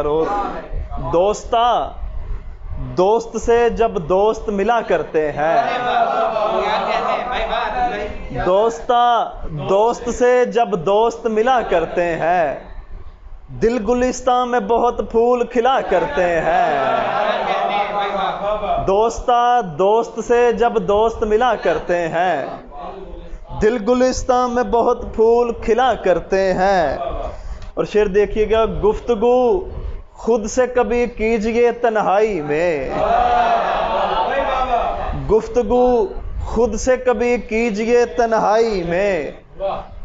روز دوستا دوست سے جب دوست ملا کرتے ہیں، دوستا دوست سے جب دوست ملا کرتے ہیں، دل گلستان میں بہت پھول کھلا کرتے ہیں۔ دوستا دوست سے جب دوست ملا کرتے ہیں، دل گلستان میں بہت پھول کھلا کرتے ہیں۔ اور شعر دیکھیے گا، گفتگو خود سے کبھی کیجئے تنہائی میں، گفتگو خود سے کبھی کیجئے تنہائی میں،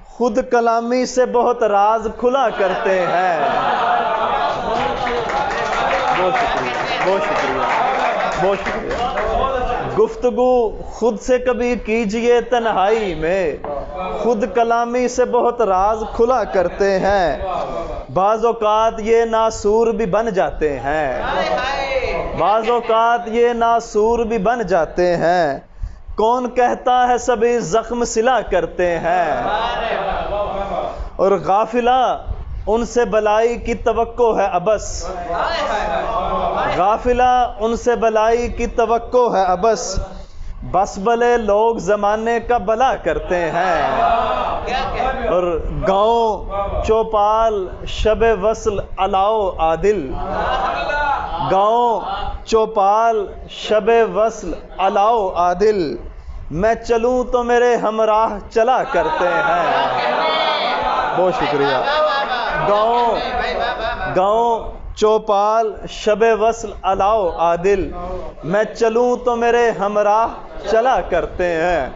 خود کلامی سے بہت راز کھلا کرتے ہیں۔ بہت شکریہ، بہت شکریہ، بہت شکریہ۔ گفتگو خود سے کبھی کیجئے تنہائی میں، خود کلامی سے بہت راز کھلا کرتے ہیں۔ بعض اوقات یہ ناسور بھی بن جاتے ہیں، بعض اوقات یہ ناسور بھی بن جاتے ہیں، کون کہتا ہے سبھی زخم سلا کرتے ہیں۔ اور غافلہ ان سے بلائی کی توقع ہے ابس، غافلہ ان سے بلائی کی توقع ہے ابس، بس بلے لوگ زمانے کا بلا کرتے ہیں۔ اور گاؤں چوپال شب وصل علاؤ عادل، گاؤں چوپال شب وصل علاؤ عادل، میں چلوں تو میرے ہمراہ چلا کرتے ہیں۔ بہت شکریہ۔ گاؤں چوپال شب وصل علاؤ عادل، میں چلوں تو میرے ہمراہ چلا کرتے ہیں۔